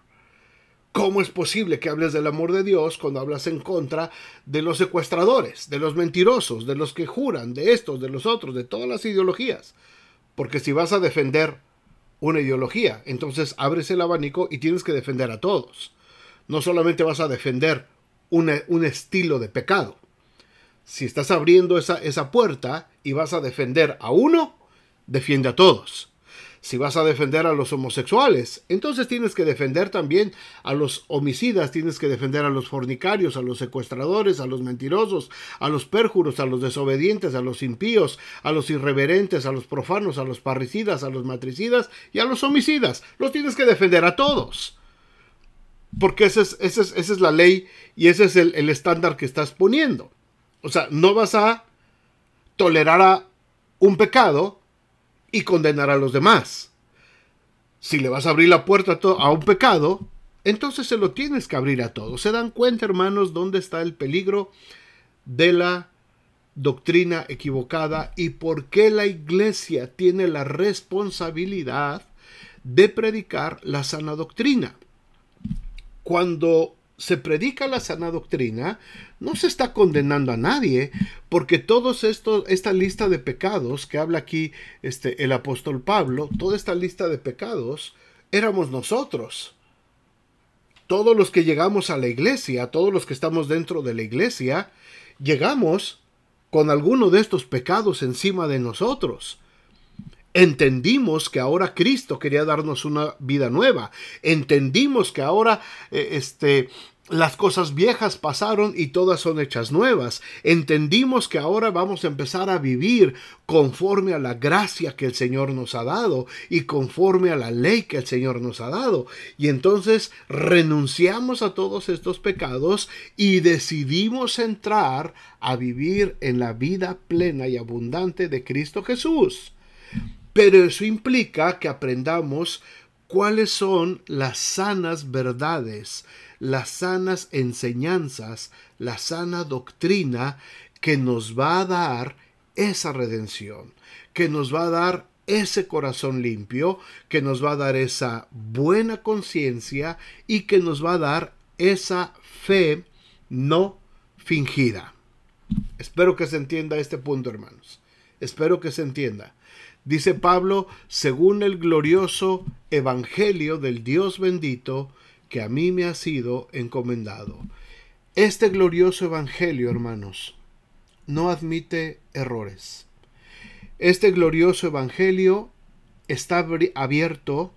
¿Cómo es posible que hables del amor de Dios cuando hablas en contra de los secuestradores, de los mentirosos, de los que juran, de estos, de los otros, de todas las ideologías? Porque si vas a defender una ideología, entonces abres el abanico y tienes que defender a todos. No solamente vas a defender un estilo de pecado. Si estás abriendo esa puerta y vas a defender a uno, defiende a todos. Si vas a defender a los homosexuales, entonces tienes que defender también a los homicidas, tienes que defender a los fornicarios, a los secuestradores, a los mentirosos, a los pérjuros, a los desobedientes, a los impíos, a los irreverentes, a los profanos, a los parricidas, a los matricidas y a los homicidas. Los tienes que defender a todos. Porque esa es la ley y ese es el estándar que estás poniendo. O sea, no vas a tolerar a un pecado y condenar a los demás. Si le vas a abrir la puerta a un pecado, entonces se lo tienes que abrir a todos. ¿Se dan cuenta, hermanos, dónde está el peligro de la doctrina equivocada y por qué la iglesia tiene la responsabilidad de predicar la sana doctrina? Cuando se predica la sana doctrina, no se está condenando a nadie, porque esta lista de pecados que habla aquí el apóstol Pablo, toda esta lista de pecados, éramos nosotros. Todos los que llegamos a la iglesia, todos los que estamos dentro de la iglesia, llegamos con alguno de estos pecados encima de nosotros. Entendimos que ahora Cristo quería darnos una vida nueva. Entendimos que ahora las cosas viejas pasaron y todas son hechas nuevas. Entendimos que ahora vamos a empezar a vivir conforme a la gracia que el Señor nos ha dado y conforme a la ley que el Señor nos ha dado. Y entonces renunciamos a todos estos pecados y decidimos entrar a vivir en la vida plena y abundante de Cristo Jesús. Pero eso implica que aprendamos cuáles son las sanas verdades, las sanas enseñanzas, la sana doctrina que nos va a dar esa redención, que nos va a dar ese corazón limpio, que nos va a dar esa buena conciencia y que nos va a dar esa fe no fingida. Espero que se entienda este punto, hermanos. Espero que se entienda. Dice Pablo, según el glorioso evangelio del Dios bendito que a mí me ha sido encomendado. Este glorioso evangelio, hermanos, no admite errores. Este glorioso evangelio está abierto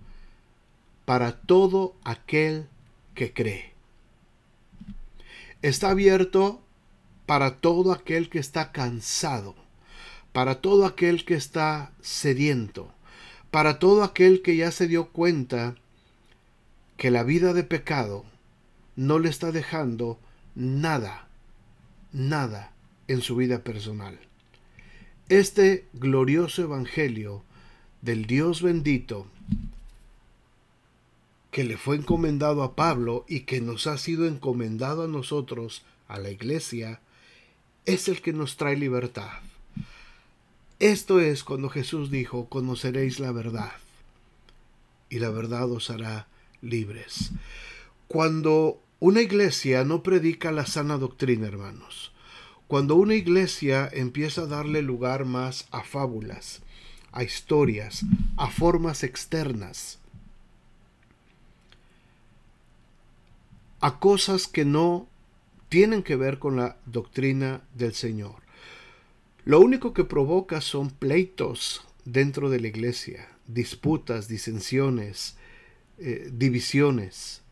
para todo aquel que cree. Está abierto para todo aquel que está cansado, para todo aquel que está sediento, para todo aquel que ya se dio cuenta que la vida de pecado no le está dejando nada en su vida personal. Este glorioso evangelio del Dios bendito que le fue encomendado a Pablo y que nos ha sido encomendado a nosotros, a la iglesia, es el que nos trae libertad. Esto es cuando Jesús dijo, conoceréis la verdad y la verdad os hará libres. Cuando una iglesia no predica la sana doctrina, hermanos, cuando una iglesia empieza a darle lugar más a fábulas, a historias, a formas externas, a cosas que no tienen que ver con la doctrina del Señor, lo único que provoca son pleitos dentro de la iglesia, disputas, disensiones, divisiones.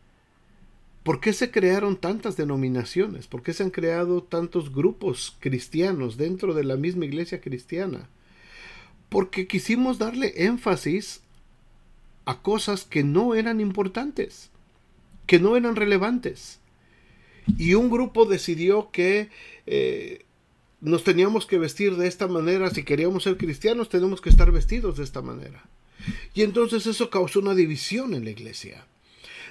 ¿Por qué se crearon tantas denominaciones? ¿Por qué se han creado tantos grupos cristianos dentro de la misma iglesia cristiana? Porque quisimos darle énfasis a cosas que no eran importantes, que no eran relevantes. Y un grupo decidió que nos teníamos que vestir de esta manera. Si queríamos ser cristianos, tenemos que estar vestidos de esta manera. Y entonces eso causó una división en la iglesia.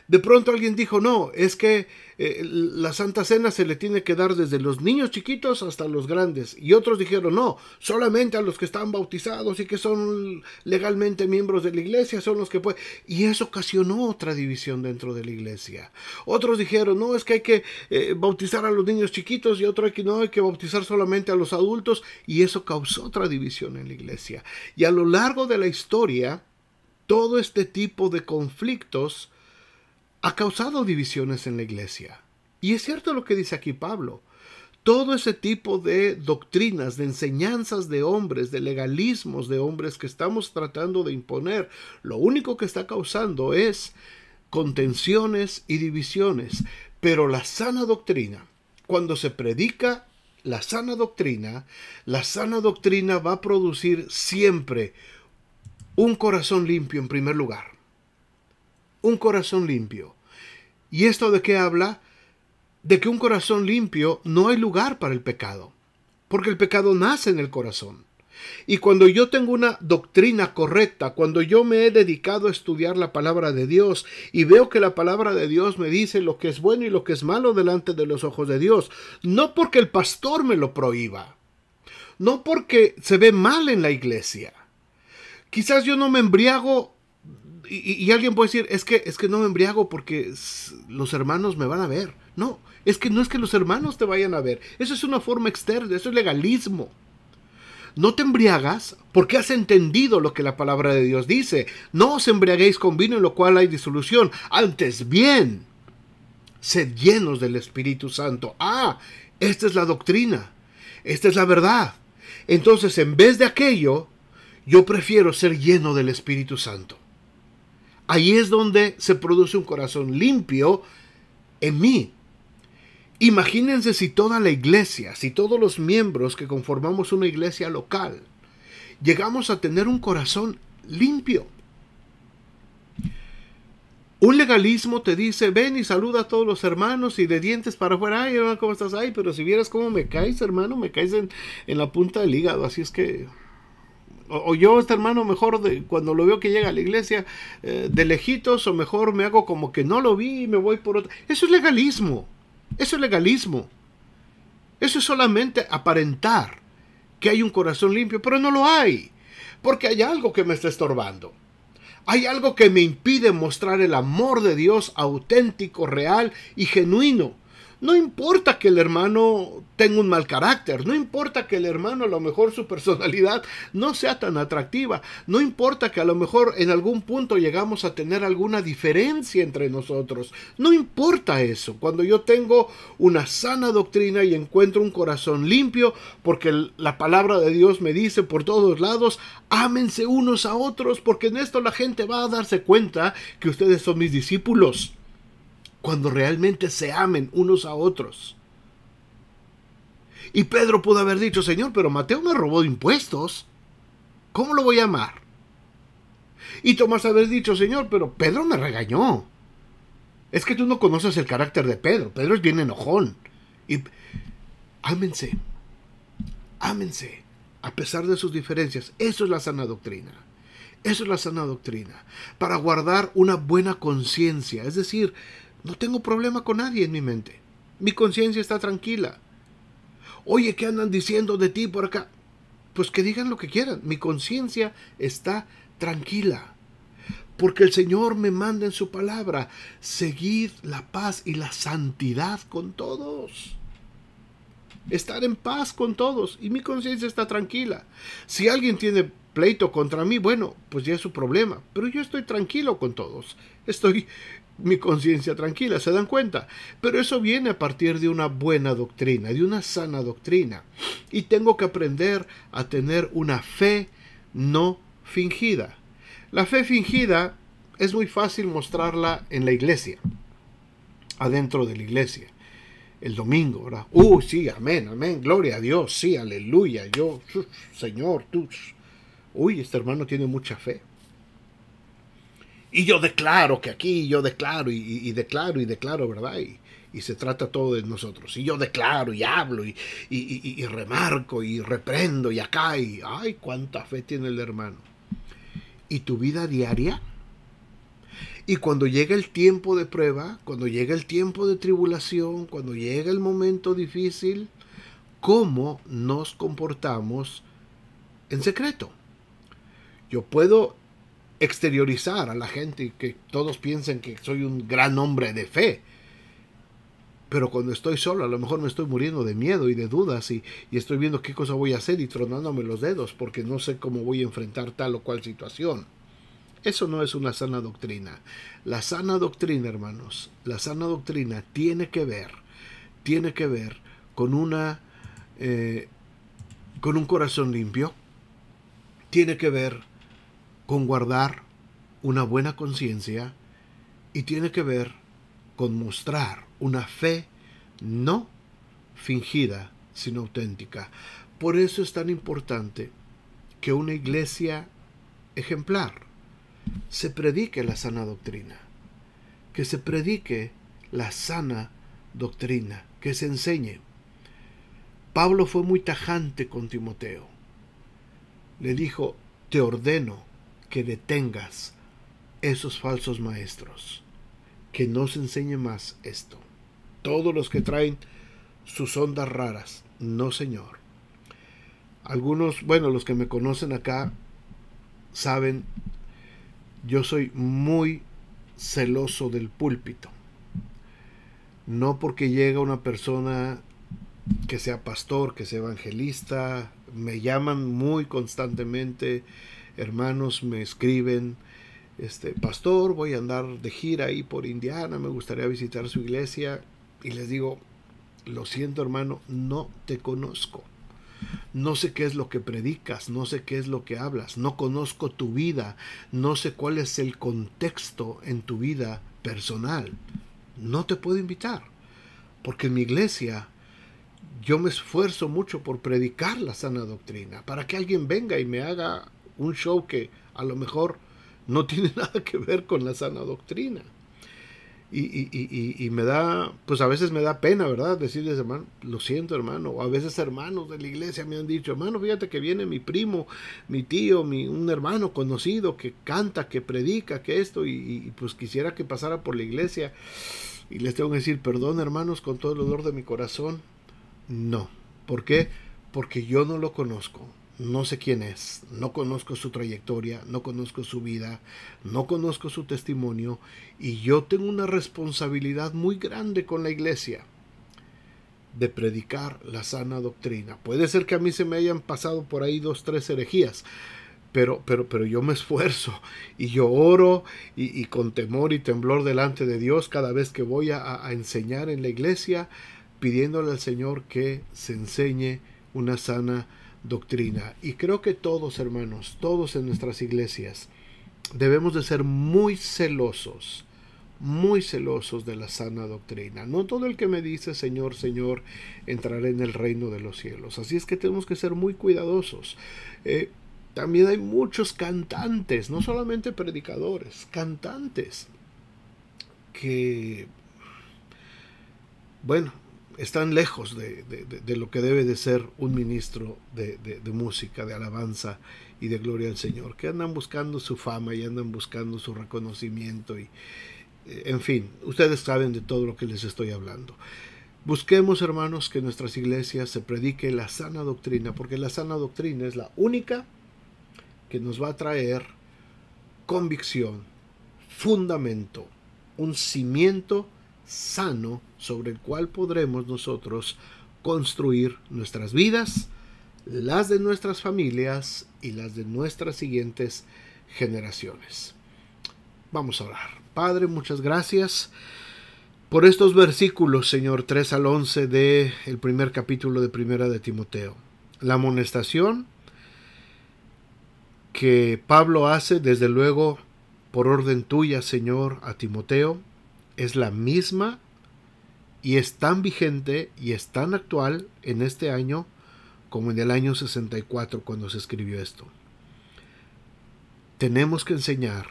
De pronto alguien dijo, no, es que la Santa Cena se le tiene que dar desde los niños chiquitos hasta los grandes. Y otros dijeron, no, solamente a los que están bautizados y que son legalmente miembros de la iglesia son los que pueden. Y eso ocasionó otra división dentro de la iglesia. Otros dijeron, no, es que hay que bautizar a los niños chiquitos y otro no, hay que bautizar solamente a los adultos. Y eso causó otra división en la iglesia. Y a lo largo de la historia, todo este tipo de conflictos ha causado divisiones en la iglesia. Y es cierto lo que dice aquí Pablo. todo ese tipo de doctrinas, de enseñanzas de hombres, de legalismos de hombres que estamos tratando de imponer, lo único que está causando es contenciones y divisiones. Pero la sana doctrina, cuando se predica la sana doctrina va a producir siempre un corazón limpio en primer lugar. Un corazón limpio. ¿Y esto de qué habla? De que un corazón limpio no hay lugar para el pecado, porque el pecado nace en el corazón. Y cuando yo tengo una doctrina correcta, cuando yo me he dedicado a estudiar la palabra de Dios y veo que la palabra de Dios me dice lo que es bueno y lo que es malo delante de los ojos de Dios, no porque el pastor me lo prohíba, no porque se ve mal en la iglesia. Quizás yo no me embriago y alguien puede decir, es que no me embriago porque los hermanos me van a ver. No es que los hermanos te vayan a ver. Eso es una forma externa, eso es legalismo. No te embriagas porque has entendido lo que la palabra de Dios dice. No os embriaguéis con vino en lo cual hay disolución. Antes bien, sed llenos del Espíritu Santo. Esta es la doctrina. Esta es la verdad. Entonces, en vez de aquello, yo prefiero ser lleno del Espíritu Santo. Ahí es donde se produce un corazón limpio en mí. Imagínense si toda la iglesia, si todos los miembros que conformamos una iglesia local, llegamos a tener un corazón limpio. Un legalismo te dice, ven y saluda a todos los hermanos y de dientes para afuera, ay, hermano, ¿cómo estás? Ay, pero si vieras cómo me caes, hermano, me caes en la punta del hígado, así es que... O yo, hermano, mejor cuando lo veo que llega a la iglesia de lejitos, o mejor me hago como que no lo vi y me voy por otra. Eso es legalismo. Eso es legalismo. Eso es solamente aparentar que hay un corazón limpio, pero no lo hay. Porque hay algo que me está estorbando. Hay algo que me impide mostrar el amor de Dios auténtico, real y genuino. No importa que el hermano tenga un mal carácter, no importa que el hermano a lo mejor su personalidad no sea tan atractiva, no importa que a lo mejor en algún punto llegamos a tener alguna diferencia entre nosotros, no importa eso. Cuando yo tengo una sana doctrina y encuentro un corazón limpio, porque la palabra de Dios me dice por todos lados, ámense unos a otros, porque en esto la gente va a darse cuenta que ustedes son mis discípulos. Cuando realmente se amen unos a otros. Y Pedro pudo haber dicho, Señor, pero Mateo me robó impuestos. ¿Cómo lo voy a amar? Y Tomás haber dicho, Señor, pero Pedro me regañó. Es que tú no conoces el carácter de Pedro. Pedro es bien enojón. Y ámense. Ámense. A pesar de sus diferencias. Eso es la sana doctrina. Eso es la sana doctrina. Para guardar una buena conciencia. Es decir, no tengo problema con nadie en mi mente. Mi conciencia está tranquila. Oye, ¿qué andan diciendo de ti por acá? Pues que digan lo que quieran. Mi conciencia está tranquila. Porque el Señor me manda en su palabra. Seguid la paz y la santidad con todos. Estar en paz con todos. Y mi conciencia está tranquila. Si alguien tiene pleito contra mí, bueno, pues ya es su problema. Pero yo estoy tranquilo con todos. Mi conciencia tranquila, ¿se dan cuenta? Pero eso viene a partir de una buena doctrina, de una sana doctrina. Y tengo que aprender a tener una fe no fingida. La fe fingida es muy fácil mostrarla en la iglesia, adentro de la iglesia, el domingo, ¿verdad? Sí, amén, amén, gloria a Dios, sí, aleluya, Señor, tú, este hermano tiene mucha fe. Y yo declaro que aquí, yo declaro y declaro, ¿verdad? Y se trata todo de nosotros. Y yo declaro y hablo y remarco y reprendo y acá. ¡Ay, cuánta fe tiene el hermano! ¿Y tu vida diaria? Y cuando llega el tiempo de prueba, cuando llega el tiempo de tribulación, cuando llega el momento difícil, ¿cómo nos comportamos en secreto? Yo puedo exteriorizar a la gente y que todos piensen que soy un gran hombre de fe, pero cuando estoy solo a lo mejor me estoy muriendo de miedo y de dudas y estoy viendo qué cosa voy a hacer y tronándome los dedos porque no sé cómo voy a enfrentar tal o cual situación. Eso no es una sana doctrina. La sana doctrina, hermanos, la sana doctrina tiene que ver con con un corazón limpio, tiene que ver con guardar una buena conciencia y tiene que ver con mostrar una fe no fingida, sino auténtica. Por eso es tan importante que una iglesia ejemplar se predique la sana doctrina, que se predique la sana doctrina, que se enseñe. Pablo fue muy tajante con Timoteo. Le dijo: te ordeno que detengas esos falsos maestros, que no se enseñe más esto. Todos los que traen sus ondas raras, no, señor. Algunos, bueno, los que me conocen acá saben, yo soy muy celoso del púlpito. No porque llega una persona que sea pastor, que sea evangelista, me llaman muy constantemente, hermanos me escriben: pastor, voy a andar de gira ahí por Indiana, me gustaría visitar su iglesia. Y les digo: lo siento, hermano, no te conozco. No sé qué es lo que predicas, no sé qué es lo que hablas, no conozco tu vida, no sé cuál es el contexto en tu vida personal. No te puedo invitar, porque en mi iglesia yo me esfuerzo mucho por predicar la sana doctrina, para que alguien venga y me haga un show que a lo mejor no tiene nada que ver con la sana doctrina. Y me da, pues a veces me da pena, ¿verdad? Decirles: hermano, lo siento, hermano. O a veces hermanos de la iglesia me han dicho: hermano, fíjate que viene mi primo, mi tío, un hermano conocido que canta, que predica, que esto, y pues quisiera que pasara por la iglesia. Y les tengo que decir: perdón, hermanos, con todo el dolor de mi corazón, no. ¿Por qué? Porque yo no lo conozco. No sé quién es, no conozco su trayectoria, no conozco su vida, no conozco su testimonio, y yo tengo una responsabilidad muy grande con la iglesia de predicar la sana doctrina. Puede ser que a mí se me hayan pasado por ahí 2, 3 herejías, pero yo me esfuerzo y yo oro y con temor y temblor delante de Dios cada vez que voy a enseñar en la iglesia, pidiéndole al Señor que se enseñe una sana doctrina. Y creo que todos, hermanos, todos en nuestras iglesias debemos de ser muy celosos de la sana doctrina. No todo el que me dice Señor, Señor, entrará en el reino de los cielos. Así es que tenemos que ser muy cuidadosos. También hay muchos cantantes, no solamente predicadores, cantantes que, bueno, están lejos de lo que debe de ser un ministro de música, de alabanza y de gloria al Señor, que andan buscando su fama y andan buscando su reconocimiento y, en fin, ustedes saben de todo lo que les estoy hablando. Busquemos, hermanos, que en nuestras iglesias se predique la sana doctrina, porque la sana doctrina es la única que nos va a traer convicción, fundamento, un cimiento sano sobre el cual podremos nosotros construir nuestras vidas, las de nuestras familias y las de nuestras siguientes generaciones. Vamos a orar. Padre, muchas gracias por estos versículos, Señor, 3 al 11 del primer capítulo de Primera de Timoteo. La amonestación que Pablo hace, desde luego, por orden tuya, Señor, a Timoteo, es la misma y es tan vigente y es tan actual en este año como en el año 64 cuando se escribió esto. Tenemos que enseñar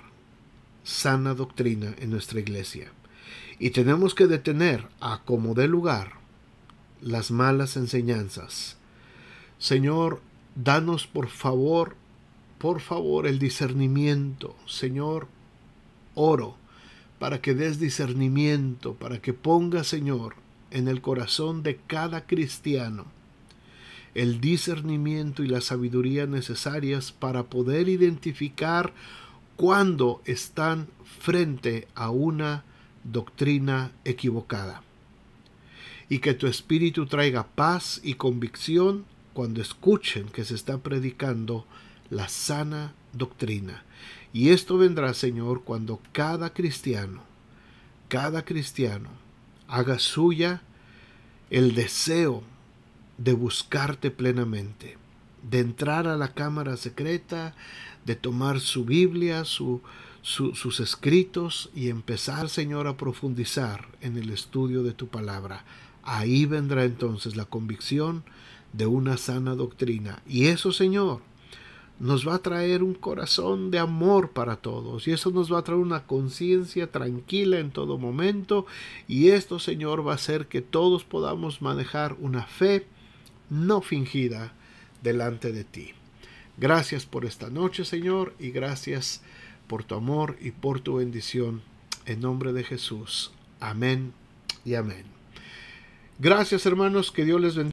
sana doctrina en nuestra iglesia y tenemos que detener a como dé lugar las malas enseñanzas. Señor, danos por favor el discernimiento. Señor, oro para que des discernimiento, para que ponga, Señor, en el corazón de cada cristiano el discernimiento y la sabiduría necesarias para poder identificar cuando están frente a una doctrina equivocada. Y que tu Espíritu traiga paz y convicción cuando escuchen que se está predicando la sana doctrina. Y esto vendrá, Señor, cuando cada cristiano haga suya el deseo de buscarte plenamente, de entrar a la cámara secreta, de tomar su Biblia, sus escritos y empezar, Señor, a profundizar en el estudio de tu palabra. Ahí vendrá entonces la convicción de una sana doctrina. Y eso, Señor, nos va a traer un corazón de amor para todos. Y eso nos va a traer una conciencia tranquila en todo momento. Y esto, Señor, va a hacer que todos podamos manejar una fe no fingida delante de ti. Gracias por esta noche, Señor, y gracias por tu amor y por tu bendición. En nombre de Jesús. Amén y amén. Gracias, hermanos, que Dios les bendiga.